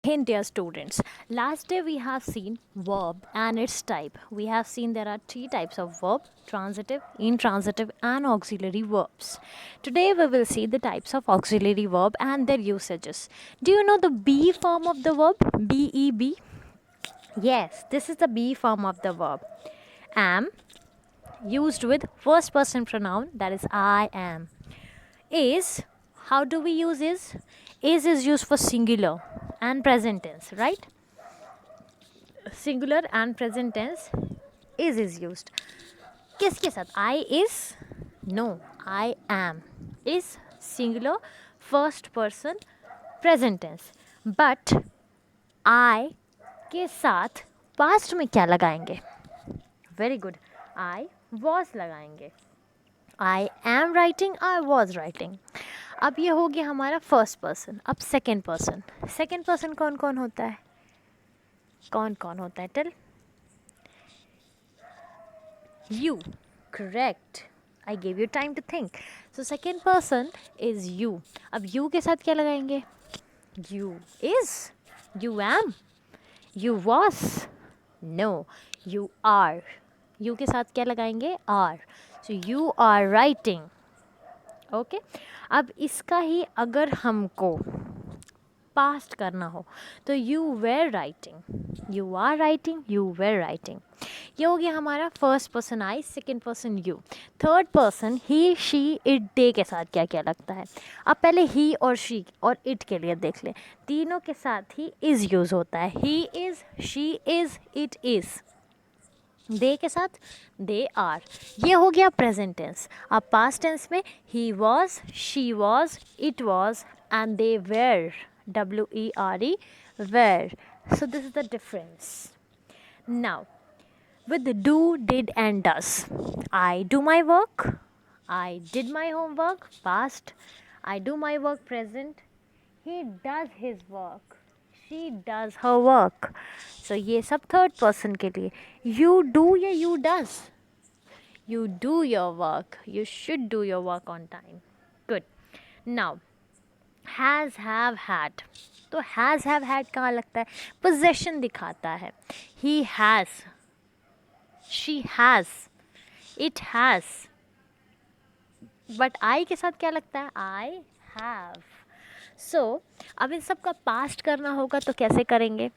Hey dear students, last day we have seen verb and its type. We have seen there are three types of verb: transitive, intransitive and auxiliary verbs. Today we will see the types of auxiliary verb and their usages. Do you know the be form of the verb? B-E-B? Yes, this is the be form of the verb. Am, used with first person pronoun, that is I am. Is, how do we use is? Is used for singular and present tense, right? Singular and present tense is used. किसके साथ? I is? No, I am is singular first person present tense. But I के साथ past में क्या लगाएंगे? Very good. I was लगाएंगे. I am writing, I was writing. अब ये हो गया हमारा फर्स्ट पर्सन. अब सेकेंड पर्सन. सेकेंड पर्सन कौन कौन होता है? कौन कौन होता है? Tell. You. Correct. I gave you time to think. So second person is you. अब you के साथ क्या लगाएंगे? You is. You am. You was. No. You are. You के साथ क्या लगाएंगे? Are. So you are writing. Okay अब इसका ही अगर हमको पास्ट करना हो तो you were writing, you are writing, you were writing. ये हो गया हमारा first person I, second person you. Third person he, she, it, they के साथ क्या क्या लगता है. अब पहले ही और शी और इट के लिए देख लें. तीनों के साथ ही इज़ यूज़ होता है. He is, she is, it is. They के साथ दे आर. ये हो गया प्रेजेंट टेंस. अब पास्ट टेंस में he was, she was, it was and they were, WERE, were. So this is the difference. Now with do, did and does. I do my work, I did my homework, past. I do my work, present. He does his work, she does her work. So ये सब third person के लिए. You do या you does? You do your work, you should do your work on time. Good. Now has, have, had. तो has, have, had कहाँ लगता है? Possession दिखाता है. He has, she has, it has. But I के साथ क्या लगता है? I have. सो अब इन सब का पास्ट करना होगा तो कैसे करेंगे?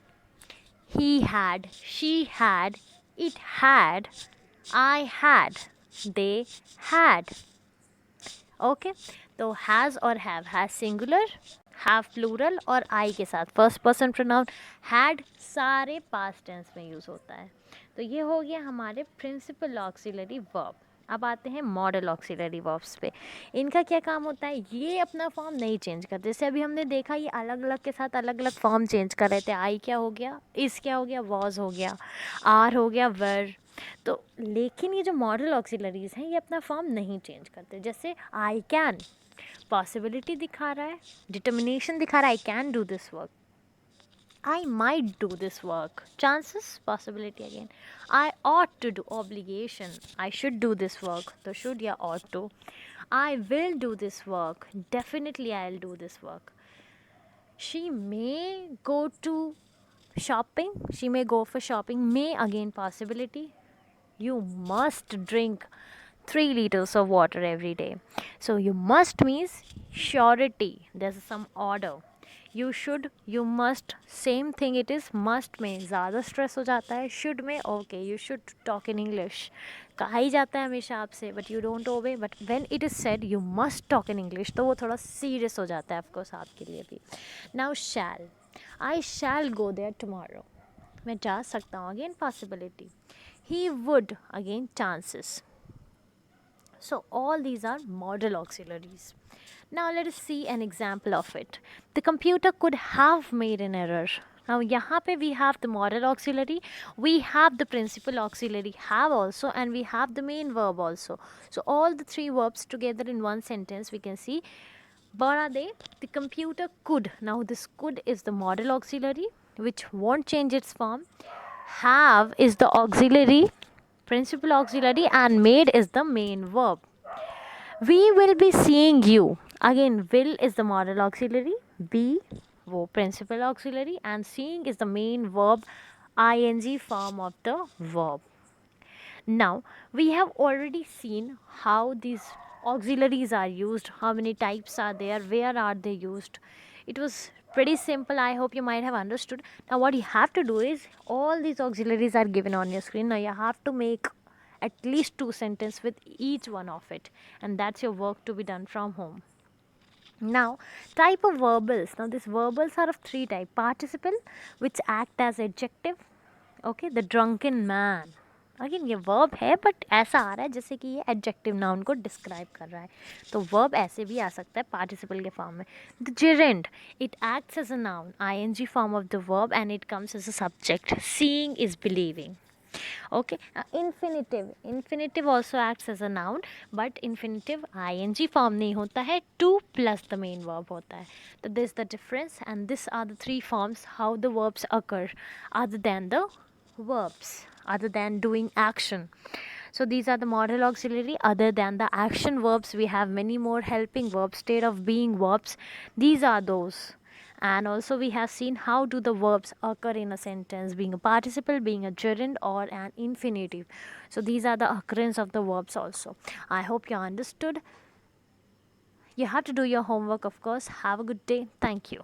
He had, she had, it had, I had, they had. Okay तो हैज़ और हैव सिंगुलर, हैव प्लूरल और आई के साथ फर्स्ट पर्सन प्रोनाउन. हैड सारे पास्ट टेंस में यूज़ होता है. तो ये हो गया हमारे प्रिंसिपल ऑक्सिलरी वर्ब. अब आते हैं मॉडल ऑक्सिलरी वर्ब्स पे. इनका क्या काम होता है? ये अपना फॉर्म नहीं चेंज करते. जैसे अभी हमने देखा ये अलग अलग के साथ अलग अलग फॉर्म चेंज कर रहे थे. आई क्या हो गया? इस क्या हो गया? वॉज हो गया. आर हो गया वर. तो लेकिन ये जो मॉडल ऑक्सिलरीज हैं ये अपना फॉर्म नहीं चेंज करते. जैसे आई कैन, पॉसिबिलिटी दिखा रहा है, डिटर्मिनेशन दिखा रहा है. I can do this work, I might do this work. Chances, possibility again. I ought to do, obligation. I should do this work. So should या ought to. I will do this work. Definitely I'll do this work. She may go to shopping. She may go for shopping. May again possibility. You must drink 3 liters of water every day. So you must means surety. There's some order. You should, you must, same thing it is. Must में ज़्यादा stress हो जाता है. Should में okay, you should talk in English. कहा ही जाता है हमेशा आपसे बट यू डोंट ओबे. But when it is said you must talk in English तो वो थोड़ा सीरियस हो जाता है ऑफकोर्स आपके लिए भी. Now shall, I shall go there tomorrow. मैं जा सकता हूँ, again possibility. He would, again chances. So all these are modal auxiliaries. Now let us see an example of it. The computer could have made an error. Now यहाँ पे we have the modal auxiliary, we have the principal auxiliary have also, and we have the main verb also. So all the three verbs together in one sentence we can see. What are they? The computer could. Now this could is the modal auxiliary which won't change its form. Have is the auxiliary, principal auxiliary, and made is the main verb. We will be seeing you. Again, will is the modal auxiliary. Be, वो principal auxiliary, and seeing is the main verb, ing form of the verb. Now, we have already seen how these auxiliaries are used, how many types are there, where are they used. It was pretty simple. I hope you might have understood. Now, what you have to do is, all these auxiliaries are given on your screen. Now, you have to make at least 2 sentences with each one of it, and that's your work to be done from home. Now, type of verbals. Now, these verbals are of three types. Participle, which act as adjective. Okay, the drunken man. Again ये verb है but ऐसा आ रहा है जैसे कि ये adjective noun को describe कर रहा है, तो वर्ब ऐसे भी आ सकता है पार्टिसिपल के फॉर्म में. The gerund, it acts as a noun, ING form of the verb, and it comes as a subject. Seeing is believing. Okay, infinitive also acts as a noun, but infinitive ing form नहीं होता है, to plus the main verb होता है. So this is the difference, and these are the three forms how the verbs occur other than the verbs, other than doing action. So these are the modal auxiliary. Other than the action verbs, we have many more helping verbs, state of being verbs. These are those. And also we have seen how do the verbs occur in a sentence, being a participle, being a gerund, or an infinitive. So these are the occurrence of the verbs also. I hope you understood. You have to do your homework, of course. Have a good day. Thank you.